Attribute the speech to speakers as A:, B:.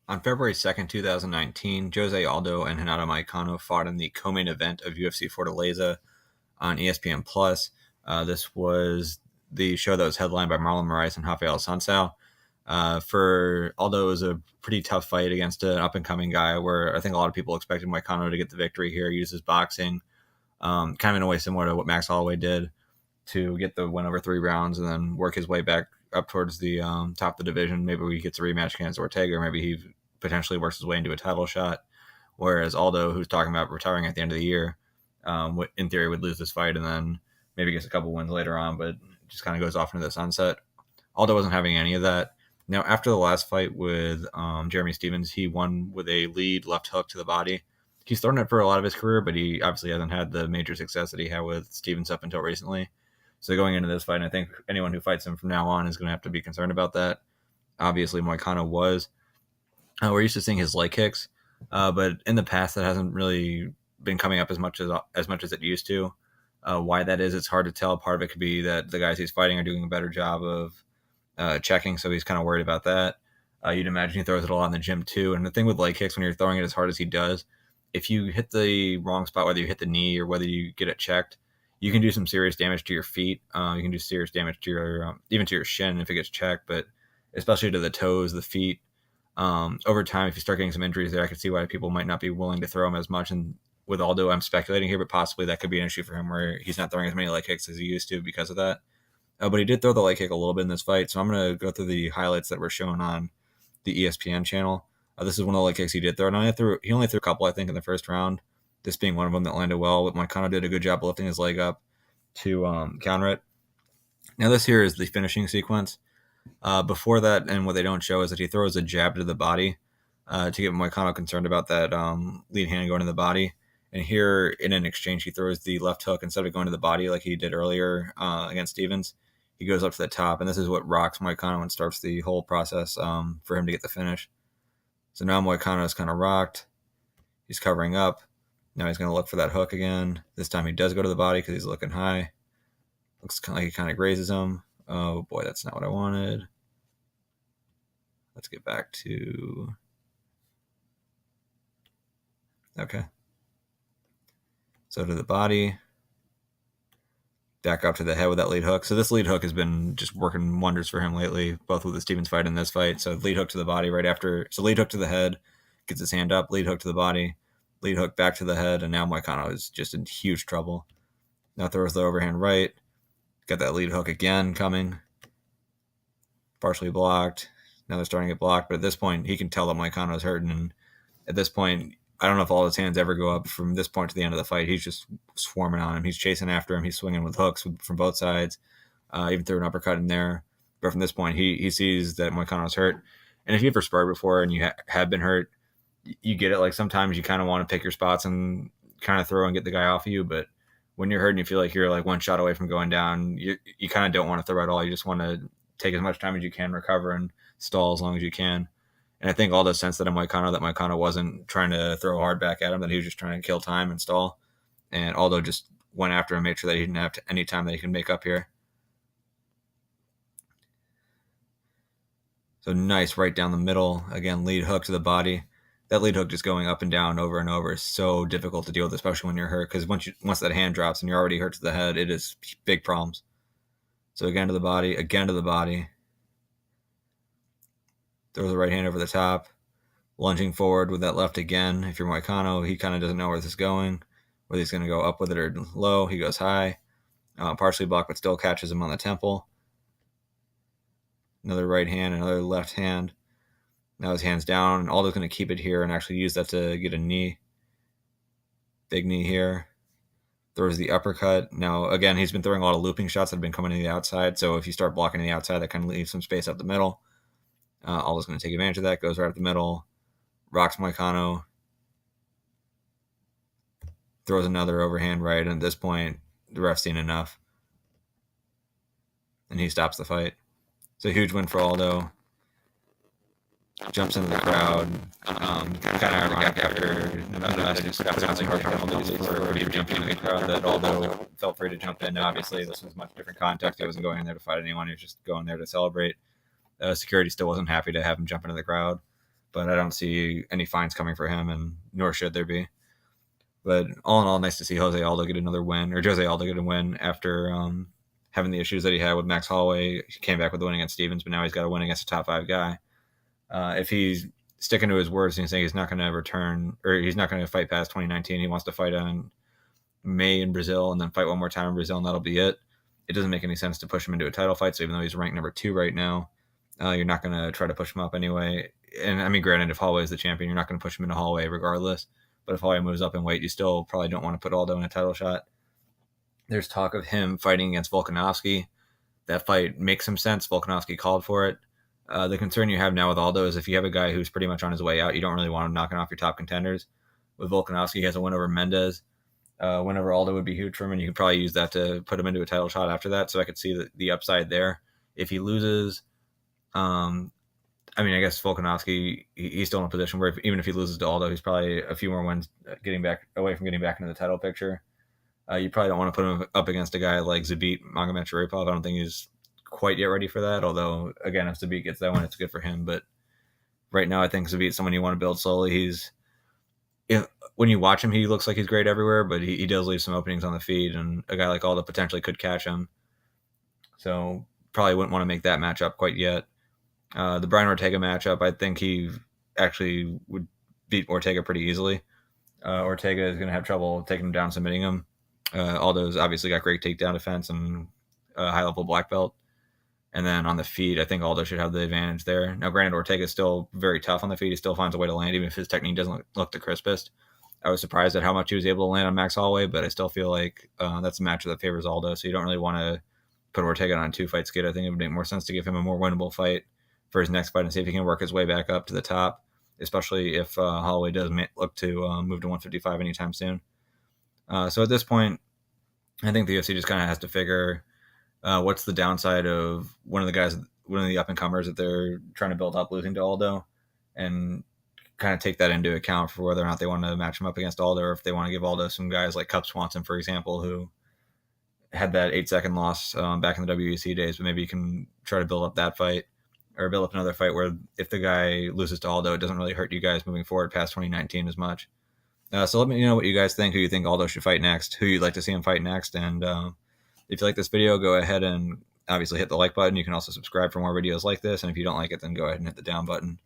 A: On February 2nd, 2019, Jose Aldo and Renato Moicano fought in the co-main event of UFC Fortaleza on ESPN Plus. This was the show that was headlined by Marlon Moraes and Rafael Sansao. For Aldo, it was a pretty tough fight against an up-and-coming guy where I think a lot of people expected Moicano to get the victory here, use his boxing, kind of in a way similar to what Max Holloway did to get the win over 3 rounds and then work his way back up towards the top of the division. Maybe he gets a rematch against Ortega, or maybe he potentially works his way into a title shot. Whereas Aldo, who's talking about retiring at the end of the year, in theory would lose this fight and then maybe gets a couple wins later on, but just kind of goes off into the sunset. Aldo wasn't having any of that. Now, after the last fight with Jeremy Stephens, he won with a lead left hook to the body. He's thrown it for a lot of his career, but he obviously hasn't had the major success that he had with Stephens up until recently. So going into this fight, I think anyone who fights him from now on is going to have to be concerned about that. Obviously, Moicano was. We're used to seeing his leg kicks, but in the past that hasn't really been coming up as much as it used to. Why that is, it's hard to tell. Part of it could be that the guys he's fighting are doing a better job of checking, so he's kind of worried about that. You'd imagine he throws it a lot in the gym too. And the thing with leg kicks, when you're throwing it as hard as he does, if you hit the wrong spot, whether you hit the knee or whether you get it checked, you can do some serious damage to your feet. You can do serious damage to your even to your shin if it gets checked, but especially to the toes, the feet. Over time, if you start getting some injuries there, I can see why people might not be willing to throw him as much. And with Aldo, I'm speculating here, but possibly that could be an issue for him where he's not throwing as many leg kicks as he used to because of that. But he did throw the leg kick a little bit in this fight, so I'm going to go through the highlights that were shown on the ESPN channel. This is one of the leg kicks he did throw. And he only threw a couple, I think, in the first round, this being one of them that landed well. But Moicano did a good job lifting his leg up to counter it. Now, this here is the finishing sequence. Before that, and what they don't show is that he throws a jab to the body to get Moicano concerned about that lead hand going to the body. And here, in an exchange, he throws the left hook instead of going to the body like he did earlier against Stephens. He goes up to the top, and this is what rocks Moicano and starts the whole process for him to get the finish. So now Moicano is kind of rocked. He's covering up. Now he's going to look for that hook again. This time he does go to the body because he's looking high. Looks like he kind of grazes him. Oh boy, that's not what I wanted. Let's get back to... Okay. So to the body. Back up to the head with that lead hook. So this lead hook has been just working wonders for him lately, both with the Stephens fight and this fight. So lead hook to the body right after. So lead hook to the head, gets his hand up, lead hook to the body, lead hook back to the head, and now Moicano is just in huge trouble. Now throws the overhand right. Got that lead hook again coming. Partially blocked. Now they're starting to get blocked, but at this point, he can tell that Moicano is hurting. And at this point, I don't know if all his hands ever go up from this point to the end of the fight. He's just swarming on him. He's chasing after him. He's swinging with hooks from both sides. Even threw an uppercut in there. But from this point, he sees that Moicano's hurt. And if you've ever sparred before and you have been hurt, you get it. Like sometimes you kind of want to pick your spots and kind of throw and get the guy off of you. But when you're hurt and you feel like you're like one shot away from going down, you kind of don't want to throw at all. You just want to take as much time as you can, recover, and stall as long as you can. And I think all the sense that Moicano wasn't trying to throw hard back at him, that he was just trying to kill time and stall. And Aldo just went after him, made sure that he didn't have any time that he can make up here. So nice right down the middle. Again, lead hook to the body. That lead hook just going up and down over and over is so difficult to deal with, especially when you're hurt. Because once that hand drops and you're already hurt to the head, it is big problems. So again to the body, again to the body. Throws the right hand over the top, lunging forward with that left again. If you're Moicano, he kind of doesn't know where this is going, whether he's going to go up with it or low. He goes high, partially blocked, but still catches him on the temple. Another right hand, another left hand. Now his hand's down, and Aldo's going to keep it here and actually use that to get a knee. Big knee here. Throws the uppercut. Now, again, he's been throwing a lot of looping shots that have been coming to the outside, so if you start blocking to the outside, that kind of leaves some space up the middle. Aldo's going to take advantage of that. Goes right up the middle. Rocks Moicano. Throws another overhand right. And at this point, the ref's seen enough. And he stops the fight. So huge win for Aldo. Jumps into the crowd. Kind of ironic after Nevada just got announcing hard penalties for jumping into the crowd that Aldo felt free to jump in. Now, obviously, this was much different context. He wasn't going in there to fight anyone. He was just going there to celebrate. Security still wasn't happy to have him jump into the crowd. but I don't see any fines coming for him, and nor should there be. But all in all, nice to see Jose Aldo get another win, or Jose Aldo get a win after having the issues that he had with Max Holloway. He came back with a win against Stevens, but now he's got a win against a top 5 guy. If he's sticking to his words and he's saying he's not going to return, or he's not going to fight past 2019, he wants to fight on May in Brazil and then fight one more time in Brazil, and that'll be it. It doesn't make any sense to push him into a title fight. So even though he's ranked number 2 right now, you're not going to try to push him up anyway. And I mean, granted, if Holloway is the champion, you're not going to push him into Holloway regardless. But if Holloway moves up in weight, you still probably don't want to put Aldo in a title shot. There's talk of him fighting against Volkanovski. That fight makes some sense. Volkanovski called for it. The concern you have now with Aldo is if you have a guy who's pretty much on his way out, you don't really want him knocking off your top contenders. With Volkanovski, he has a win over Mendez. Whenever Aldo would be huge for him, and you could probably use that to put him into a title shot after that. So I could see the upside there. If he loses, I mean, I guess Volkanovski, he's still in a position where even if he loses to Aldo, he's probably a few more wins getting back away from getting back into the title picture. You probably don't want to put him up against a guy like Zabit Magomedsharipov. I don't think he's quite yet ready for that. Although, again, if Zabit gets that one, it's good for him. But right now, I think Zabit's someone you want to build slowly. When you watch him, he looks like he's great everywhere, but he does leave some openings on the feed, and a guy like Aldo potentially could catch him. So probably wouldn't want to make that matchup quite yet. The Brian Ortega matchup, I think he actually would beat Ortega pretty easily. Ortega is going to have trouble taking him down, submitting him. Aldo's obviously got great takedown defense and a high-level black belt. And then on the feet, I think Aldo should have the advantage there. Now, granted, Ortega is still very tough on the feet. He still finds a way to land, even if his technique doesn't look the crispest. I was surprised at how much he was able to land on Max Holloway, but I still feel like that's a matchup that favors Aldo. So you don't really want to put Ortega on a 2-fight skid. I think it would make more sense to give him a more winnable fight for his next fight and see if he can work his way back up to the top, especially if Holloway does look to move to 155 anytime soon. So at this point, I think the UFC just kind of has to figure what's the downside of one of the up-and-comers that they're trying to build up losing to Aldo, and kind of take that into account for whether or not they want to match him up against Aldo, or if they want to give Aldo some guys like Cub Swanson, for example, who had that 8-second loss back in the WEC days, but maybe you can try to build up that fight or build up another fight where if the guy loses to Aldo, it doesn't really hurt you guys moving forward past 2019 as much. So let me know what you guys think, who you think Aldo should fight next, who you'd like to see him fight next. And if you like this video, go ahead and obviously hit the like button. You can also subscribe for more videos like this. And if you don't like it, then go ahead and hit the down button.